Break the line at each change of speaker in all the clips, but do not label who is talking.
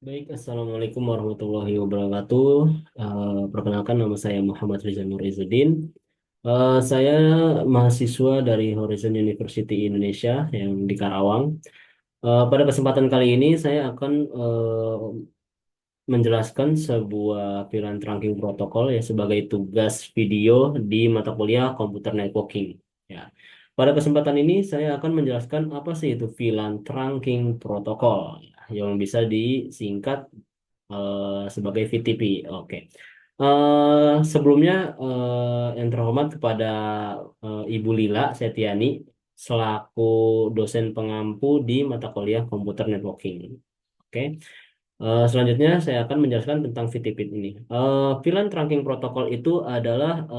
Baik, Assalamualaikum warahmatullahi wabarakatuh. Perkenalkan nama saya Muhammad Rizal Nur Izzuddin. Saya mahasiswa dari Horizon University Indonesia yang di Karawang. Pada kesempatan kali ini saya akan menjelaskan sebuah pilihan trunking protokol ya sebagai tugas video di mata kuliah Computer Networking. Ya. Pada kesempatan ini saya akan menjelaskan apa sih itu VLAN trunking protokol ya, yang bisa disingkat sebagai VTP. Oke. Sebelumnya yang terhormat kepada Ibu Lila Setiani selaku dosen pengampu di mata kuliah Computer Networking. Oke. Selanjutnya saya akan menjelaskan tentang VTP ini. VLAN Trunking Protocol itu adalah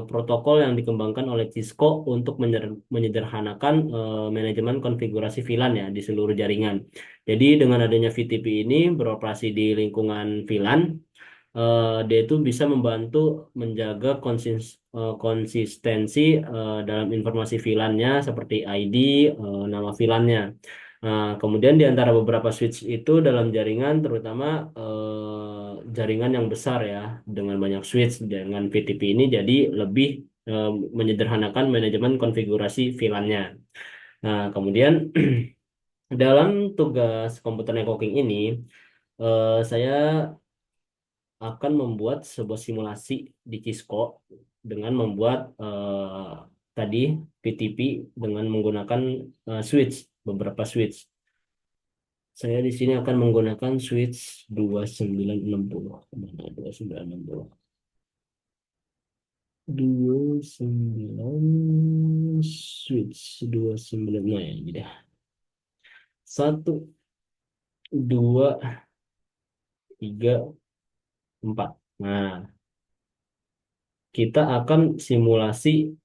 protokol yang dikembangkan oleh Cisco untuk menyederhanakan manajemen konfigurasi VLAN ya di seluruh jaringan. Jadi dengan adanya VTP ini beroperasi di lingkungan VLAN, dia itu bisa membantu menjaga konsistensi dalam informasi VLAN-nya seperti ID, nama VLAN-nya. Nah, kemudian di antara beberapa switch itu dalam jaringan, terutama jaringan yang besar ya, dengan banyak switch, dengan VTP ini jadi lebih eh, menyederhanakan manajemen konfigurasi VLAN-nya. Nah, kemudian dalam tugas komputer networking ini, saya akan membuat sebuah simulasi di Cisco dengan membuat tadi VTP dengan menggunakan switch, beberapa switch. Saya di sini akan menggunakan switch 2960. Mana 2960? 29 switch 29. Nah, ya, jadi satu, dua, tiga, empat. Nah, kita akan simulasi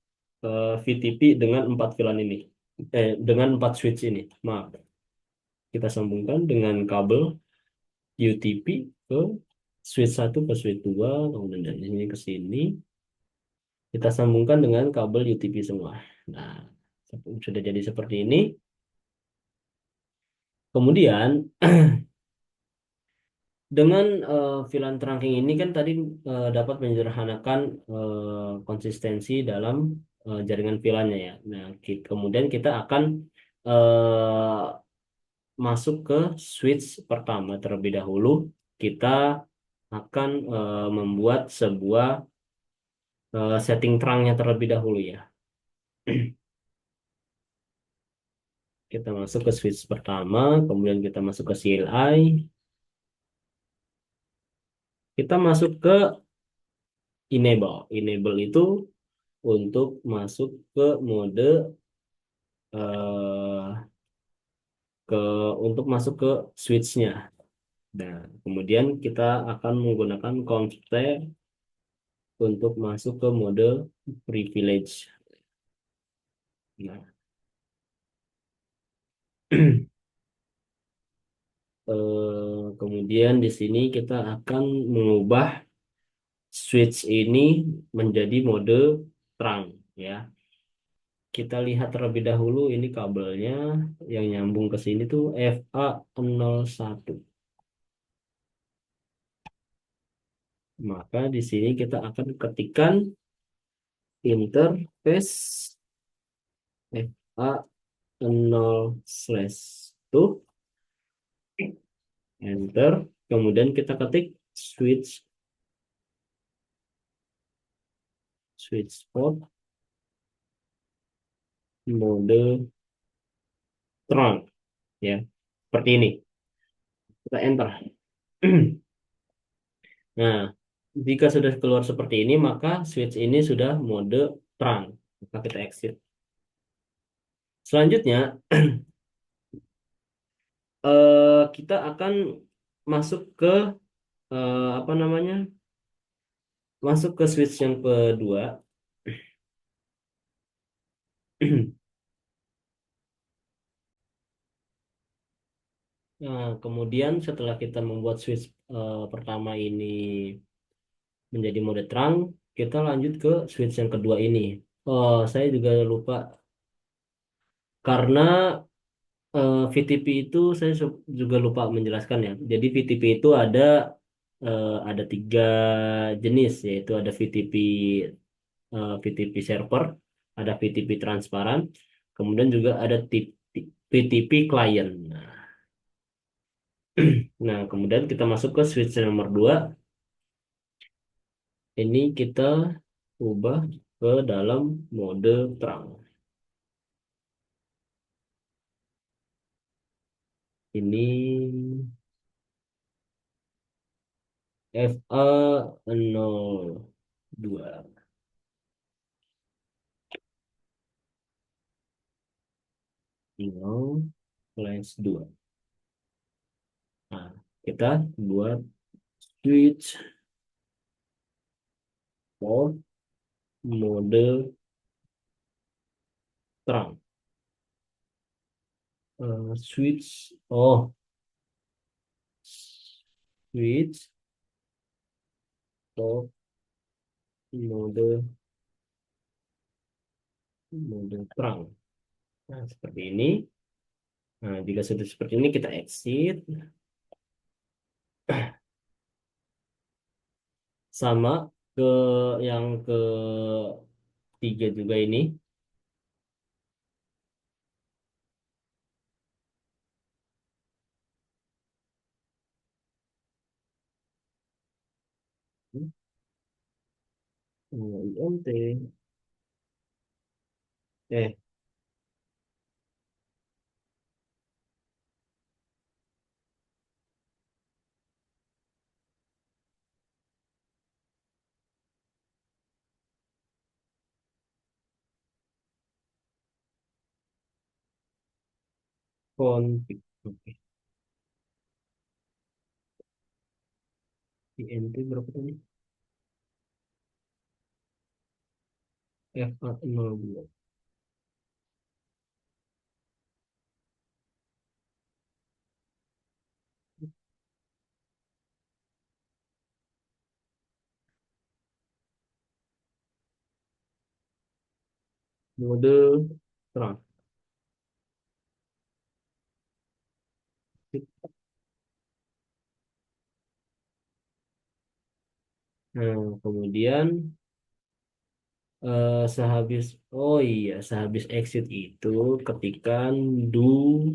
VTP dengan empat VLAN ini. Dengan empat switch ini. Maaf, kita sambungkan dengan kabel UTP ke switch satu ke switch 2, kemudian dari sini ke sini. Kita sambungkan dengan kabel UTP semua. Nah, sudah jadi seperti ini. Kemudian dengan VLAN trunking ini kan tadi dapat menyederhanakan konsistensi dalam jaringan VLAN-nya ya. Nah, kemudian kita akan eh, masuk ke switch pertama terlebih dahulu. Kita akan membuat sebuah setting terangnya terlebih dahulu ya. Kita masuk ke switch pertama, kemudian kita masuk ke CLI, kita masuk ke enable. Enable itu untuk masuk ke mode eh, ke untuk masuk ke switch-nya. Nah, kemudian kita akan menggunakan config untuk masuk ke mode privilege. Nah, kemudian di sini kita akan mengubah switch ini menjadi mode terang ya. Kita lihat terlebih dahulu ini kabelnya yang nyambung ke sini tuh FA01. Maka di sini kita akan ketikkan interface FA0 slash tuh enter. Kemudian kita ketik switch switch port mode terang ya. Seperti ini. Kita enter. Nah, jika sudah keluar seperti ini, maka switch ini sudah mode terang. Maka kita exit. Selanjutnya, kita akan masuk ke apa namanya? Masuk ke switch yang kedua. Nah, kemudian setelah kita membuat switch pertama ini menjadi mode terang, kita lanjut ke switch yang kedua ini. Oh, saya juga lupa karena VTP itu saya juga lupa menjelaskan ya. Jadi VTP itu ada tiga jenis, yaitu ada VTP server, ada VTP transparan, kemudian juga ada VTP client. Nah, kemudian kita masuk ke switch nomor 2. Ini kita ubah ke dalam mode terang. Ini FA02 nol flash 2. Nah, kita buat switch mode terang. Switch mode mode mode terang. Nah, seperti ini. Nah, jika sudah seperti ini kita exit. Sama ke yang ketiga juga ini. INT. Eh, config. Oke. INT berapa tadi? FA02. Mode terang. Nah, kemudian oh iya, sehabis exit itu ketikkan do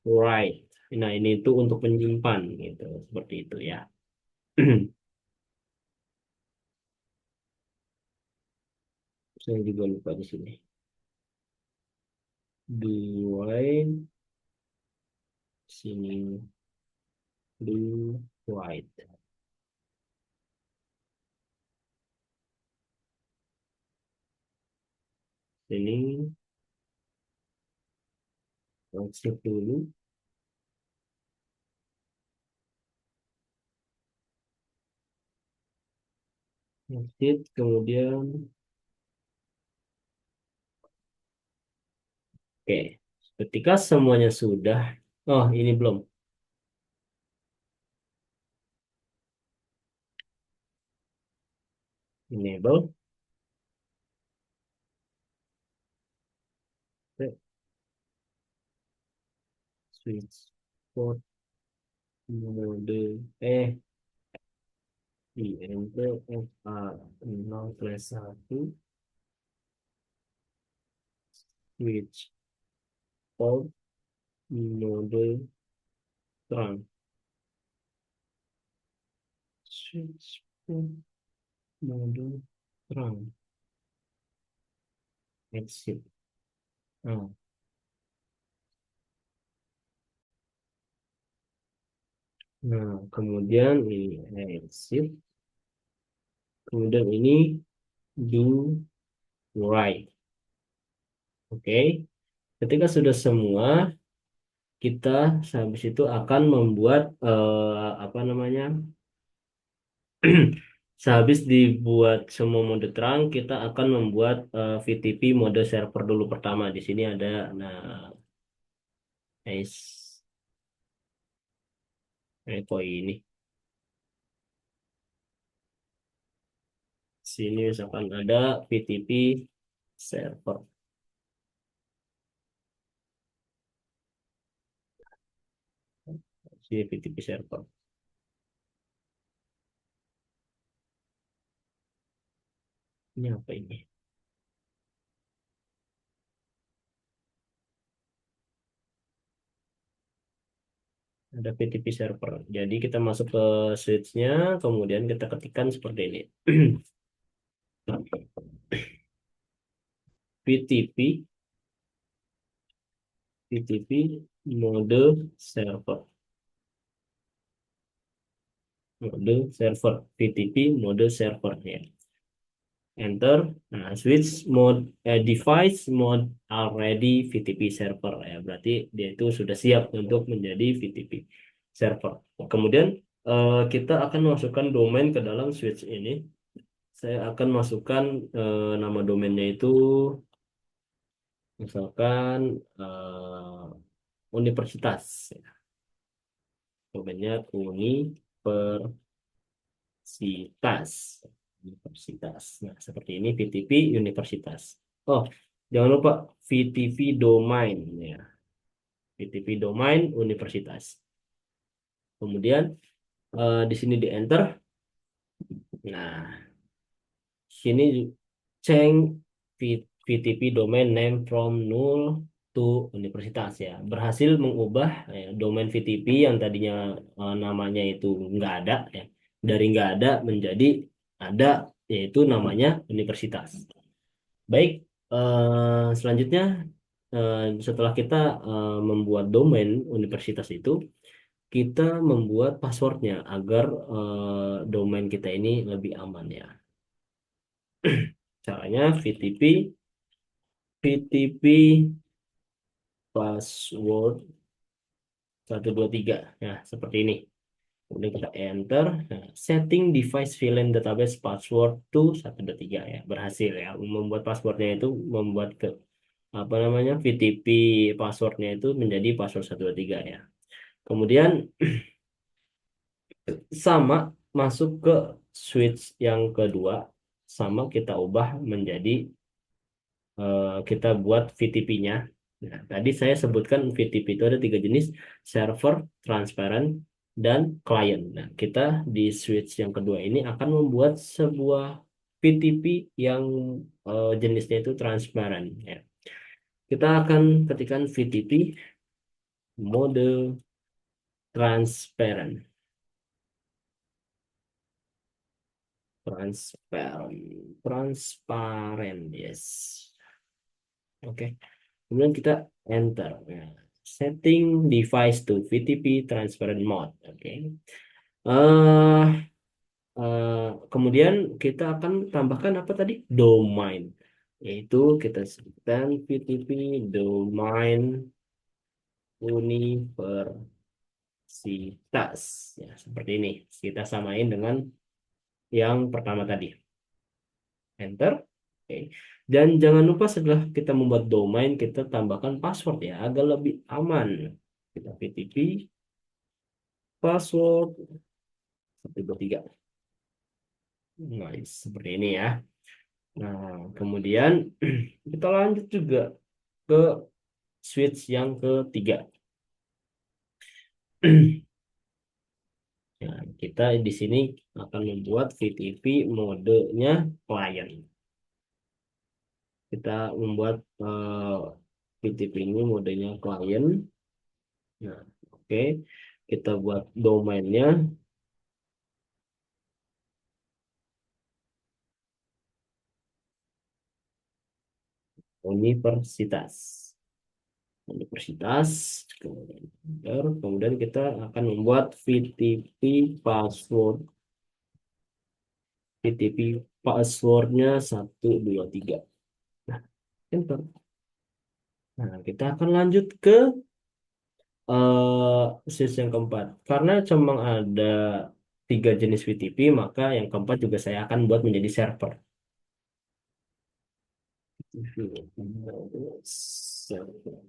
write. Nah, ini itu untuk menyimpan gitu, seperti itu ya. Saya juga lupa di sini. Do write sini do write. Sini exit dulu. Exit kemudian oke. Ketika semuanya sudah, oh ini belum enable. Oke, switch port mode INT FA0/1 switch port mode terang. Switch port mode terang. Exit. Nah, kemudian ini exit. Kemudian ini do write. Oke. Ketika sudah semua, kita habis itu akan membuat apa namanya? Sehabis dibuat semua mode terang, kita akan membuat VTP mode server dulu pertama. Di sini ada, nah, nice, kok ini. Sini misalkan ada VTP server. si FTP server. Ini apa ini? Ada PTP server. Jadi kita masuk ke switch-nya, kemudian kita ketikkan seperti ini. PTP, PTP mode server, mode server, PTP mode server ya. Enter. Nah, switch mode device mode already VTP server ya. Berarti dia itu sudah siap untuk menjadi VTP server. Kemudian kita akan masukkan domain ke dalam switch ini. Saya akan masukkan nama domainnya itu misalkan universitas. Domainnya universitas. Universitas. Nah, seperti ini VTP universitas. Oh, jangan lupa VTP domain ya. VTP domain universitas. Kemudian di sini di enter. Nah, sini change VTP domain name from null to universitas ya. Berhasil mengubah ya, domain VTP yang tadinya namanya itu nggak ada ya. Dari nggak ada menjadi ada, yaitu namanya universitas. Baik, selanjutnya setelah kita membuat domain universitas itu, kita membuat passwordnya agar domain kita ini lebih aman ya. Caranya VTP password 123. Nah, seperti ini. Kemudian kita enter. Nah, setting device VLAN database password to 123 ya. Berhasil ya. Membuat passwordnya itu membuat ke apa namanya VTP passwordnya itu menjadi password 123 ya. Kemudian sama masuk ke switch yang kedua, sama kita ubah menjadi kita buat VTP-nya. Nah, tadi saya sebutkan VTP itu ada tiga jenis, server, transparent, dan client. Nah, kita di switch yang kedua ini akan membuat sebuah VTP yang jenisnya itu transparent. Ya. Kita akan ketikkan VTP mode transparent. Transparent. Transparent, yes. Oke. Kemudian kita enter. Nah, setting device to VTP transparent mode. Oke. eh Kemudian kita akan tambahkan apa tadi? Domain. Yaitu kita sebutkan VTP domain universitas. Ya, seperti ini. Kita samain dengan yang pertama tadi. Enter. Oke. Dan jangan lupa setelah kita membuat domain, kita tambahkan password ya, agar lebih aman. Kita PTP password 123. Nice, seperti ini ya. Nah, kemudian kita lanjut juga ke switch yang ketiga. Nah, kita di sini akan membuat VTP modenya client. Kita membuat VTP ini modenya client. Nah, oke. Kita buat domainnya universitas. Universitas. Kemudian kita akan membuat VTP password. VTP passwordnya 123. Nah, enter. Nah, kita akan lanjut ke sesi yang keempat. Karena cuma ada tiga jenis VTP, maka yang keempat juga saya akan buat menjadi server. Server.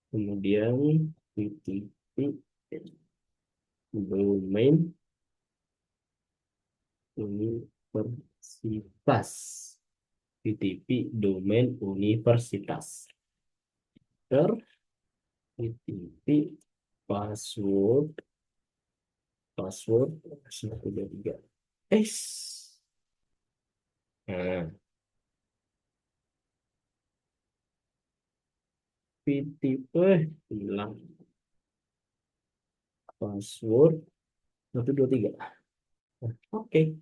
Kemudian VTP domain universitas. VTP domain universitas. Ter VTP password, password, 123. Eh, nah, hilang password 123. Oke.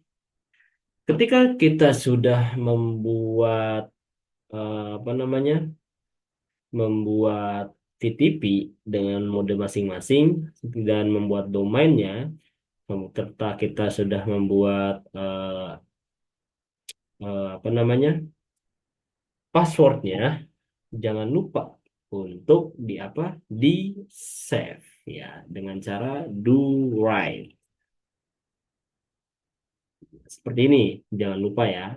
Ketika kita sudah membuat apa namanya, membuat TTP dengan mode masing-masing dan membuat domainnya, serta kita sudah membuat apa namanya, passwordnya, jangan lupa untuk di apa, di save ya dengan cara do write seperti ini. Jangan lupa ya,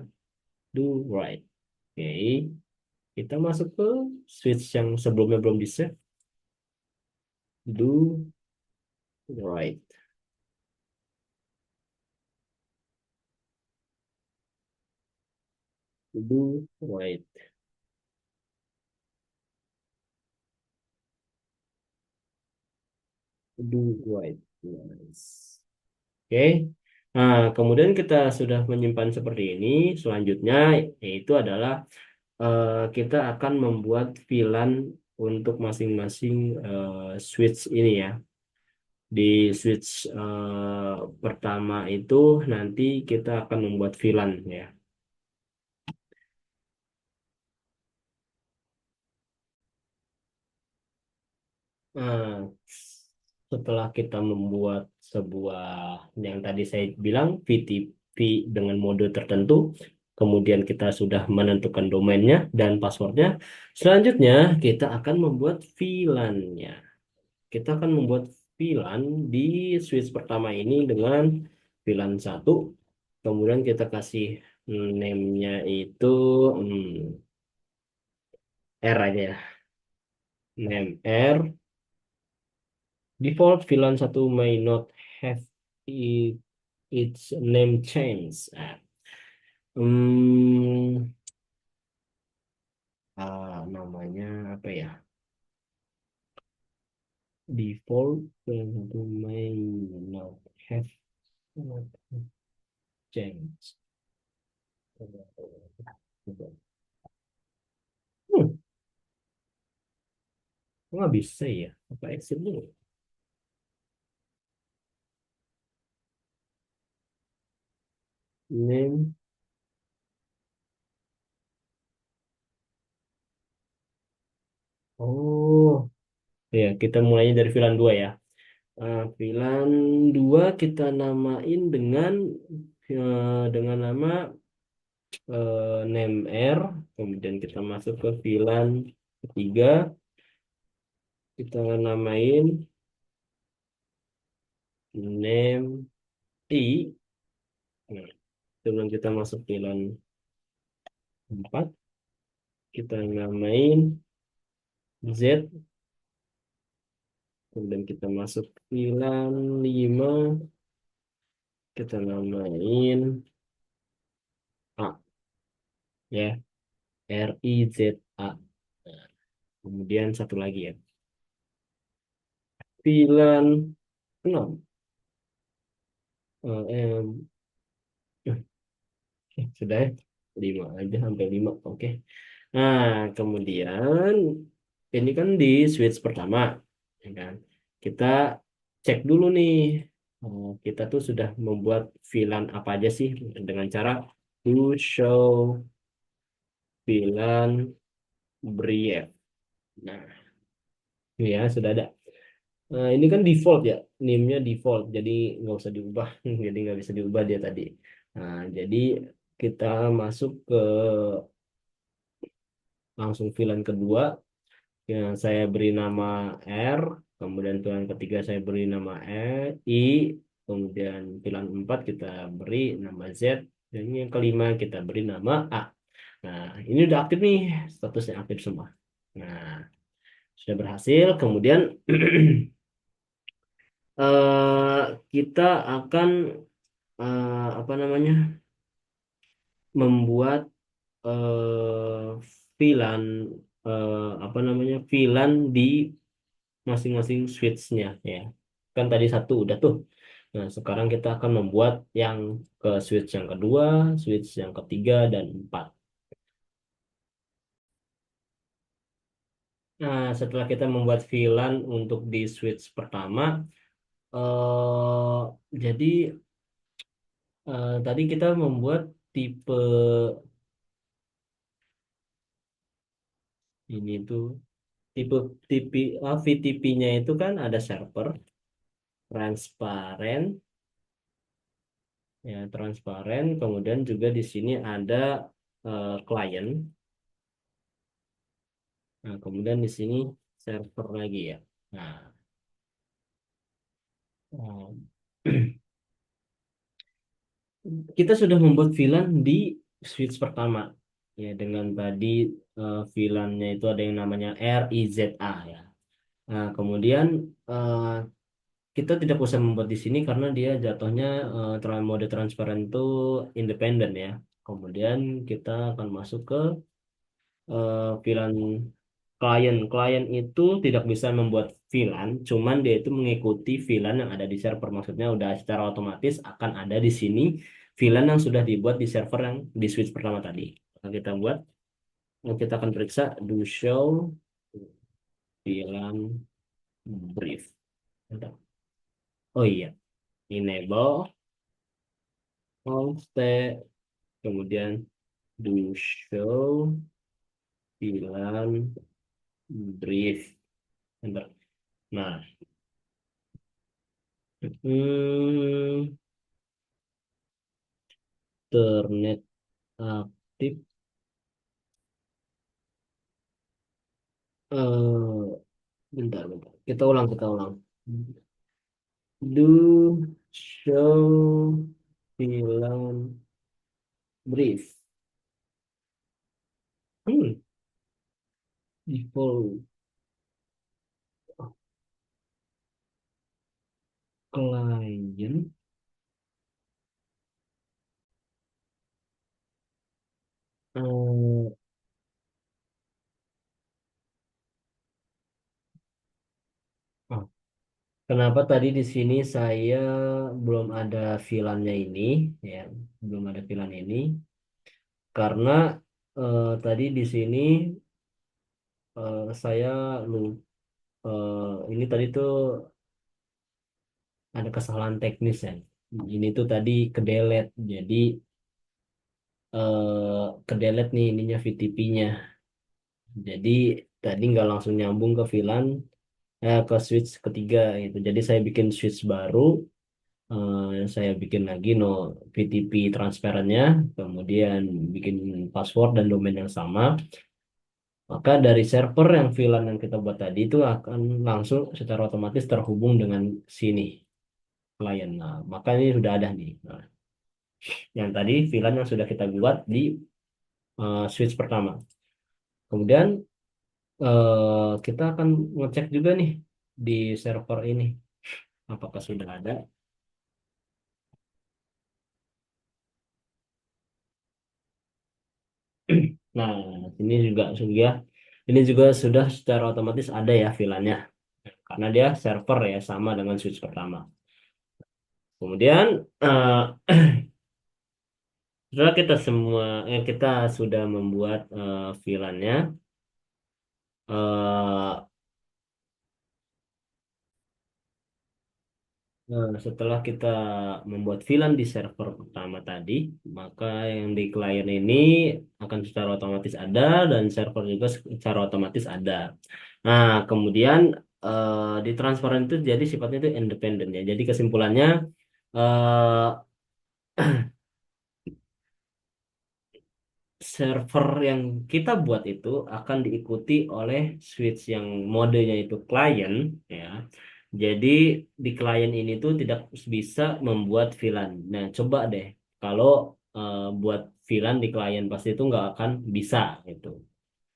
do write. Oke, kita masuk ke switch yang sebelumnya belum di save, do write, do write, do write. Nice. Oke. Nah, kemudian kita sudah menyimpan seperti ini. Selanjutnya yaitu adalah kita akan membuat VLAN untuk masing-masing switch ini ya. Di switch pertama itu nanti kita akan membuat VLAN ya. Nah, setelah kita membuat sebuah yang tadi saya bilang VTP dengan mode tertentu, kemudian kita sudah menentukan domainnya dan passwordnya, selanjutnya kita akan membuat VLAN-nya. Kita akan membuat VLAN di switch pertama ini dengan VLAN satu. Kemudian kita kasih name-nya itu R aja ya. Name R. Default VLAN satu may not have it, its name change. Hmm, namanya apa ya? Default VLAN satu may not have change. Hmm, nggak bisa ya? Apa exit dulu? Name. Oh, ya kita mulainya dari VLAN 2 ya. VLAN 2 kita namain dengan nama name R. Kemudian kita masuk ke VLAN ketiga, kita namain name I. Nah, sebelum kita masuk VLAN 4, kita namain Z. Kemudian kita masuk VLAN 5, kita namain A ya, RIZA. Nah, kemudian satu lagi ya, VLAN 6. M. Sudah ya? 5 aja sampai 5. Oke. Nah, kemudian ini kan di switch pertama, ya kan? Kita cek dulu nih. Kita tuh sudah membuat VLAN apa aja sih dengan cara to show VLAN brief. Nah, ya sudah ada. Ini kan default ya, name-nya default, jadi nggak usah diubah, jadi nggak bisa diubah dia tadi. Nah, jadi kita masuk ke langsung VLAN kedua yang saya beri nama R, kemudian VLAN ketiga saya beri nama I, kemudian VLAN 4 kita beri nama Z, dan yang kelima kita beri nama A. Nah, ini udah aktif nih, statusnya aktif semua. Nah, sudah berhasil. Kemudian kita akan apa namanya, membuat VLAN, apa namanya, VLAN di masing-masing switch-nya ya. Kan tadi satu udah tuh. Nah, sekarang kita akan membuat yang ke switch yang kedua, switch yang ketiga, dan empat. Nah, setelah kita membuat VLAN untuk di switch pertama, jadi tadi kita membuat tipe ini tuh tipe tipe VTP-nya itu kan ada server, transparan, ya transparan. Kemudian juga di sini ada klien. Nah, kemudian di sini server lagi ya. Nah, kita sudah membuat VLAN di switch pertama ya dengan tadi VLAN-nya itu ada yang namanya RIZA ya. Nah, kemudian eh, kita tidak usah membuat di sini karena dia jatuhnya mode transparan itu independen ya. Kemudian kita akan masuk ke VLAN klien. Klien itu tidak bisa membuat VLAN, cuman dia itu mengikuti VLAN yang ada di server. Maksudnya udah secara otomatis akan ada di sini VLAN yang sudah dibuat di server yang di switch pertama tadi. Nah, kita buat, kita akan periksa do show VLAN brief. Bentar. Oh iya, enable host, kemudian do show VLAN brief. Bentar. Nah, hmm, internet aktif. Bentar. Kita ulang. Do show film brief. Hmm, default client. Eh, oh, kenapa tadi di sini saya belum ada VLAN-nya ini, ya, belum ada VLAN ini, karena tadi di sini saya lupa. Ini tadi tuh ada kesalahan teknis ya. Ini tuh tadi kedelete, jadi kedelete nih ininya VTP-nya. Jadi tadi nggak langsung nyambung ke VLAN, ke switch ketiga gitu. Jadi saya bikin switch baru, saya bikin lagi no VTP transparannya, kemudian bikin password dan domain yang sama. Maka dari server yang VLAN yang kita buat tadi itu akan langsung secara otomatis terhubung dengan sini klien. Nah, maka ini sudah ada nih. Nah, yang tadi VLAN yang sudah kita buat di switch pertama. Kemudian kita akan ngecek juga nih di server ini apakah sudah ada. Nah, ini juga sudah secara otomatis ada ya VLAN-nya karena dia server ya sama dengan switch pertama. Kemudian setelah kita sudah membuat VLAN-nya, eh, setelah kita membuat VLAN di server pertama tadi, maka yang di klien ini akan secara otomatis ada dan server juga secara otomatis ada. Nah, kemudian di transparan itu jadi sifatnya itu independen ya. Jadi kesimpulannya eh, server yang kita buat itu akan diikuti oleh switch yang modenya itu client ya. Jadi di klien ini tuh tidak bisa membuat VLAN. Nah, coba deh kalau buat VLAN di klien pasti itu nggak akan bisa gitu.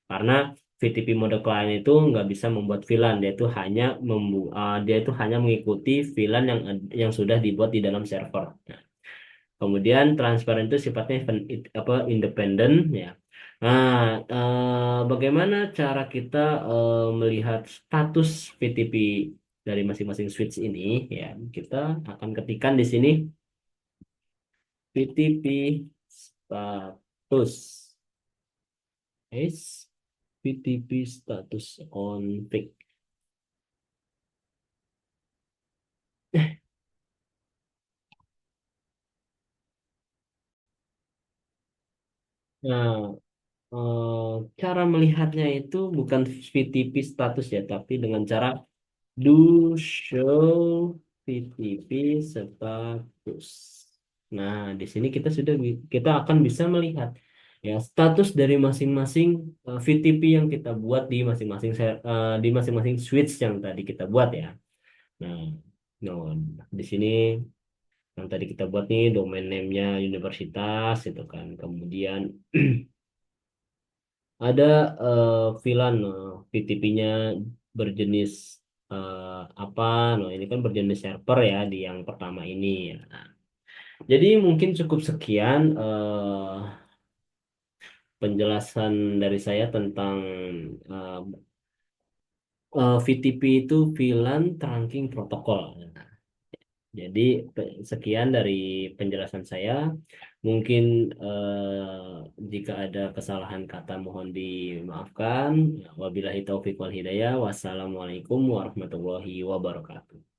Karena VTP mode klien itu nggak bisa membuat VLAN, dia itu hanya mengikuti VLAN yang sudah dibuat di dalam server. Kemudian transparan itu sifatnya independen ya. Nah, bagaimana cara kita melihat status VTP dari masing-masing switch ini? Ya, kita akan ketikkan di sini VTP status. Is VTP status config. Nah, cara melihatnya itu bukan VTP status ya, tapi dengan cara do show VTP status. Nah, di sini kita akan bisa melihat ya status dari masing-masing VTP yang kita buat di di masing-masing switch yang tadi kita buat ya. Nah, no, di sini yang tadi kita buat nih domain name-nya universitas itu kan. Kemudian ada VLAN VTP-nya berjenis apa? Nah, ini kan berjenis server ya di yang pertama ini ya. Nah, jadi mungkin cukup sekian penjelasan dari saya tentang eh, VTP itu VLAN Trunking Protocol. Jadi sekian dari penjelasan saya. Mungkin jika ada kesalahan kata mohon dimaafkan. Wabillahi taufiq wal hidayah. Wassalamualaikum warahmatullahi wabarakatuh.